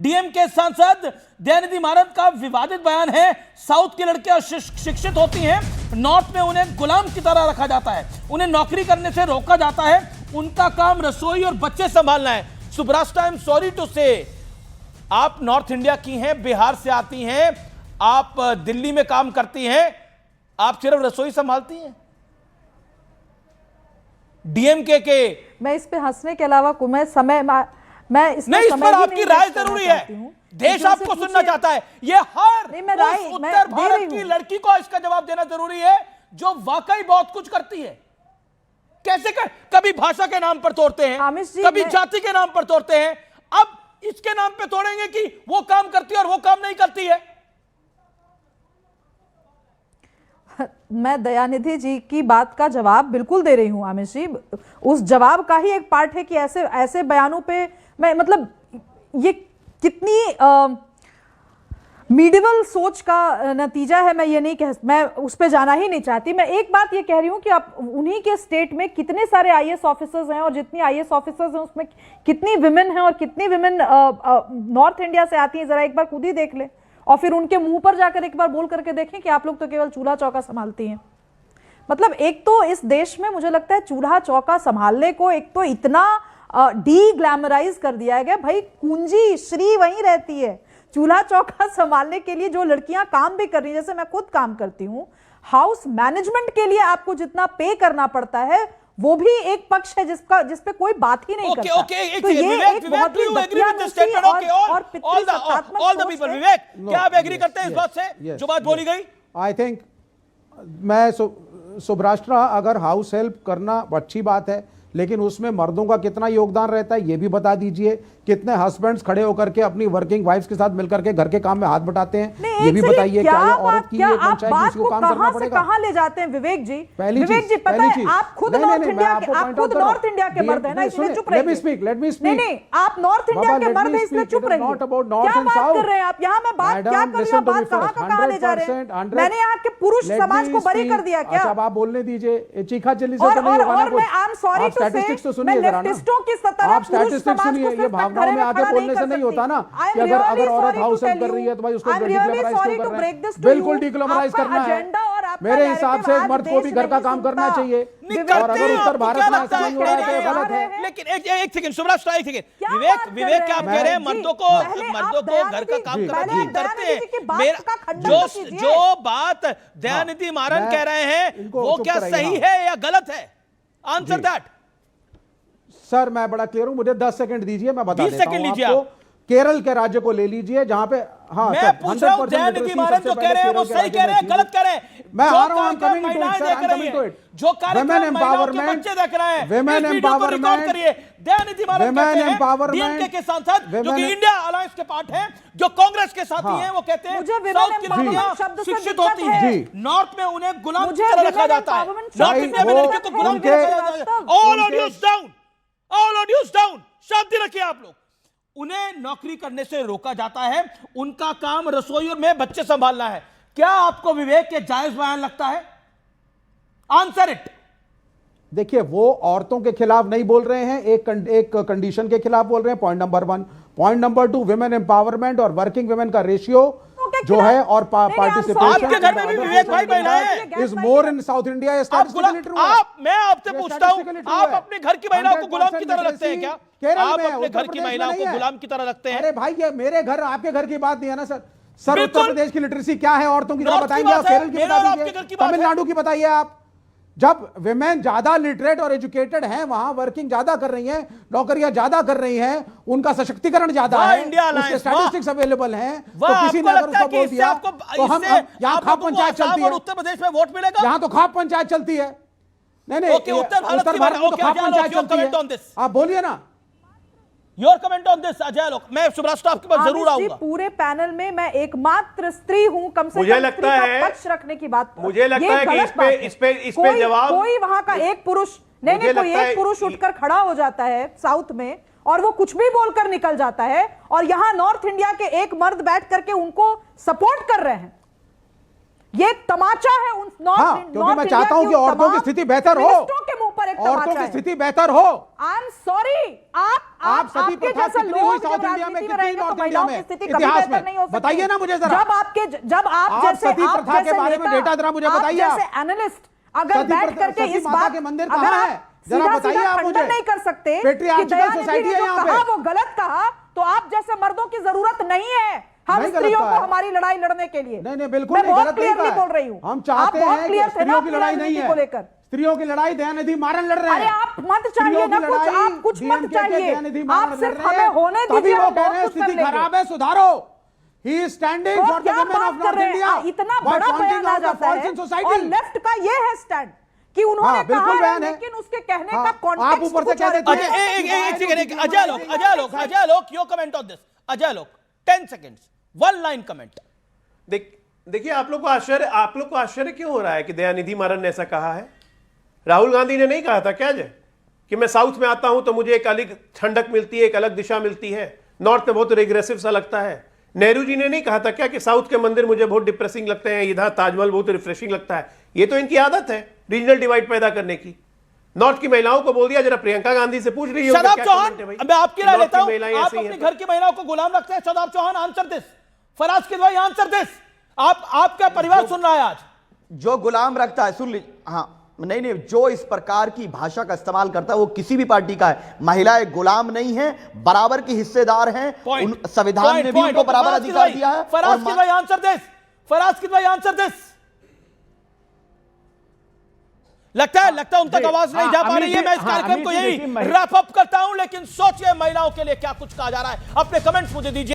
DMK सांसद दयानिधि मारन का विवादित बयान है, साउथ की लड़कियां शिक्षित होती हैं, नॉर्थ में उन्हें गुलाम की तरह रखा जाता है, उन्हें नौकरी करने से रोका जाता है, उनका काम रसोई और बच्चे संभालना है। सुब्रास्टा, आई एम सॉरी टू से, आप नॉर्थ इंडिया की हैं, बिहार से आती हैं, आप दिल्ली में काम करती हैं, आप सिर्फ रसोई संभालती हैं। डीएमके के मैं इस पे हंसने के अलावा मैं इसमें नहीं, इस पर आपकी राय जरूरी है। देश आपको सुनना चाहता है। ये हर उस उत्तर भारत की लड़की को इसका जवाब देना जरूरी है जो वाकई बहुत कुछ करती है। कैसे कभी भाषा के नाम पर तोड़ते हैं, कभी जाति के नाम पर तोड़ते हैं, अब इसके नाम पे तोड़ेंगे कि वो काम करती है और वो काम नहीं करती है। मैं दयानिधि जी की बात का जवाब बिल्कुल दे रही हूं आमिश जी। उस जवाब का ही एक पार्ट है कि ऐसे ऐसे बयानों पे मैं मतलब ये कितनी मीडिवल सोच का नतीजा है, मैं ये नहीं कह, मैं उस पे जाना ही नहीं चाहती। मैं एक बात ये कह रही हूं कि आप उन्हीं के स्टेट में कितने सारे आईएएस ऑफिसर्स हैं और जितनी आईएएस ऑफिसर्स हैं उसमें कितनी विमेन हैं और कितनी विमेन नॉर्थ इंडिया से आती हैं, जरा एक बार खुद ही देख ले और फिर उनके मुंह पर जाकर एक बार बोल करके देखें कि आप लोग तो केवल चूल्हा चौका संभालती हैं। मतलब एक तो इस देश में मुझे लगता है चूल्हा चौका संभालने को एक तो इतना डी ग्लैमराइज कर दिया गया। भाई कुंजी श्री वहीं रहती है। चूल्हा चौका संभालने के लिए जो लड़कियां काम भी कर रही हैं, जैसे मैं खुद काम करती हूं, हाउस मैनेजमेंट के लिए आपको जितना पे करना पड़ता है वो भी एक पक्ष है जिसपे कोई बात ही नहीं करता। तो ये एक बहुत ही बदतमीजी और विवेक, क्या आप एग्री करते हैं इस बात से जो बात बोली गई? आई थिंक मैं सुब्रास्ट्रा, अगर हाउस हेल्प करना अच्छी बात है, लेकिन उसमें मर्दों का कितना योगदान रहता है ये भी बता दीजिए। कितने हस्बैंड्स खड़े होकर के अपनी वर्किंग वाइफ्स के साथ मिलकर के घर के काम में हाथ बटाते हैं, ये भी बताइए। क्या ये औरत की ये पंचायत किसी को काम करना पड़ेगा? कहां ले जाते हैं विवेक जी? विवेक जी पता है आप खुद नॉर्थ इंडिया के मर्द हैं ना, इसलिए चुप रहिए। Let me speak. नहीं, आप नॉर्थ इंडिया के मर्द हैं इसलिए चुप रहिए। क्या बात कर रहे हैं आप? यहाँ मैं बात क्या कर रही हूँ, बात कहां ले जा रहे हैं? मैंने यहाँ के पुरुष समाज को बरी कर दिया क्या? अब आप बोलने दीजिए, चीखा चिल्ली से और मैं आई एम सॉरी टू से, मैं लेफ्टिस्टों की तरह आप स्टैटिस्टिक्स सुनिए। ये भावनाओं में आगे बोलने से नहीं होता ना कि अगर औरत हाउस हेल्प कर रही है तो भाई उसको डिग्लैमराइज क्यों कर रहे हैं? बिल्कुल डिग्लैमराइज करना है। मेरे हिसाब से एक मर्द को भी घर का काम करना चाहिए, और अगर उत्तर भारत में ऐसा नहीं हो रहा है तो ये गलत है। लेकिन एक सेकंड सुब्रास्ट्रा, एक सेकंड विवेक क्या आप कह रहे हैं? मर्दों को घर का काम करते हैं। जो बात दयानिधि मारन कह रहे हैं वो क्या सही है या गलत है? Answer that. सर मैं बड़ा क्लियर हूं, मुझे 10 सेकंड दीजिए, मैं बता देता हूं आपको। केरल के राज्य को ले लीजिए जहां पे मैं पूछ रहा हूं दयानिधि मारन जो कह रहे हैं वो सही कह रहे हैं गलत कह रहे हैं? मैं आ रहा हूं, कमिंग टू इट, जो कार्यक्रम एम्पावरमेंट बच्चे देख रहे हैं, विमेन एम्पावरमेंट करिए। दयानिधि मारन कहते हैं डीएमके के सांसद जो कि इंडिया अलायंस के पार्ट हैं, जो कांग्रेस के साथी हैं, वो कहते हैं साउथ की लड़कियां शिक्षित होती हैं, नॉर्थ में उन्हें गुलाम की तरह रखा जाता है, नॉर्थ इंडिया में लड़कियों को गुलाम की तरह रखा जाता है। All audios down, all audios down, शांति रखिए आप लोग। उन्हें नौकरी करने से रोका जाता है, उनका काम रसोई में बच्चे संभालना है। क्या आपको विवेक के जायज बयान लगता है? Answer it. देखिए, वो औरतों के खिलाफ नहीं बोल रहे हैं, एक कंडीशन के खिलाफ बोल रहे हैं, point number 1। Point number 2, women empowerment और वर्किंग विमेन का रेशियो जो है और पार्टिसिपेशन आपके घर में भी विवेक भाई महिलाएं is more in south India. मैं आपसे पूछता हूं, आप अपने घर की महिलाओं को गुलाम की तरह रखते हैं क्या? आप अपने घर की महिलाओं को गुलाम की तरह रखते हैं? अरे भाई, ये मेरे घर आपके घर की बात नहीं है ना सर। सर उत्तर प्रदेश की लिटरेसी क्या है औरतों की तरह बताएंगे आप? केरल की बता दीजिए, तमिलनाडु की बताइए आप। जब विमेन ज्यादा लिटरेट और एजुकेटेड हैं, वहां वर्किंग ज्यादा कर रही हैं, नौकरियां ज्यादा कर रही हैं, उनका सशक्तिकरण ज्यादा है, उसके स्टैटिस्टिक्स अवेलेबल हैं, तो किसी ने अगर उसको बोल दिया तो हम यहाँ खाप पंचायत चलती है, उत्तर प्रदेश में वोट मिलेगा? यहाँ तो खाप पंचायत चलती है। नहीं, उत्तर भारत में तो खाप पंचायत चलती है। आप बोलिए ना। Your comment on this Ajay लोक। मैं सुब्रास्ट्रा आपके पास जरूर आऊंगा। पूरे पैनल में मैं एकमात्र स्त्री हूं, कम से कम स्त्री का पक्ष रखने की बात। मुझे लगता है कि इस पे जवाब कोई वहां का एक पुरुष नहीं, कोई एक पुरुष उठकर खड़ा हो जाता है साउथ में और वो कुछ भी बोलकर निकल जाता है, और यहां नॉर्थ इंडिया के एक मर्द बैठ करके उनको सपोर्ट कर रहे हैं। ये तमाचा है उन नॉर्थ हाँ, क्योंकि मैं चाहता हूं कि औरतों की स्थिति बेहतर हो, के मुंह पर एक औरतों की स्थिति बेहतर हो। आई एम सॉरी, आप सती प्रथा कितनी हुई साउथ इंडिया में, कितनी नॉर्थ इंडिया में इतिहास में, बताइए ना मुझे जरा। जब आप जैसे सती प्रथा के बारे में डेटा जरा मुझे बताइए। जैसे एनालिस्ट अगर बैठ करके इस बात के मंदिर कहां है जरा बताइए आप मुझे। नहीं कर सकते पेट्रियार्चिकल सोसाइटी है यहाँ पे, वो गलत कहा, तो आप जैसे मर्दों की जरूरत नहीं है हम स्त्रियों को हमारी लड़ाई लड़ने के लिए। नहीं बिल्कुल नहीं, गलत नहीं बोल रही हूँ। हम चाहते हैं कि स्त्रियों की लड़ाई नहीं है, लेकर स्त्रियों की लड़ाई दयानिधि मारन लड़ रहे हैं। अरे आप मत चाहिए ना कुछ, आप कुछ मत चाहिए, आप सिर्फ हमें होने दीजिए। वो कह रहे हैं स्थिति खराब है, सुधारो। He is standing for the women of North India। इतना बड़ा बयान आ जाता है और लेफ्ट का ये है स्टैंड कि उन्होंने कहा है, लेकिन उसके कहने का कॉन्टेक्स्ट आप ऊपर से कह देते हैं। अजय लोक your comment on this. Ajay लोक 10 सेकंड्स, वन लाइन कमेंट। देखिए आप लोग को आश्चर्य क्यों हो रहा है कि दयानिधि मारन ने ऐसा कहा है? राहुल गांधी ने नहीं कहा था क्या जय कि मैं साउथ में आता हूं तो मुझे एक अलग ठंडक मिलती है, एक अलग दिशा मिलती है, नॉर्थ में बहुत रिग्रेसिव सा लगता है? नेहरू जी ने नहीं कहा था क्या कि साउथ के मंदिर मुझे बहुत डिप्रेसिंग लगते हैं, इधर ताजमहल बहुत रिफ्रेशिंग लगता है? ये तो इनकी आदत है रीजनल डिवाइड पैदा करने की। नॉर्थ की महिलाओं को बोल दिया, जरा प्रियंका गांधी से पूछ रही हो शादाब चौहान, मैं आपकी राय लेता हूं, आप अपने घर की महिलाओं को गुलाम रखते हैं? Shadab Chauhan answer this. Faraz Kidwai answer this. आपका परिवार सुन रहा है आज। जो गुलाम रखता है, सुन लीजिए, हाँ नहीं, जो इस प्रकार की भाषा का इस्तेमाल करता है वो किसी भी पार्टी का है। महिलाएं गुलाम नहीं है, बराबर की हिस्सेदार हैं, संविधान ने भी उनको बराबर अधिकार दिया है। Faraz Kidwai answer this. Faraz Kidwai answer this. लगता है उन तक आवाज नहीं जा पा रही है। मैं इस कार्यक्रम को यही रैप अप करता हूं, लेकिन सोचिए महिलाओं के लिए क्या कुछ कहा जा रहा है। अपने कमेंट्स मुझे दीजिए।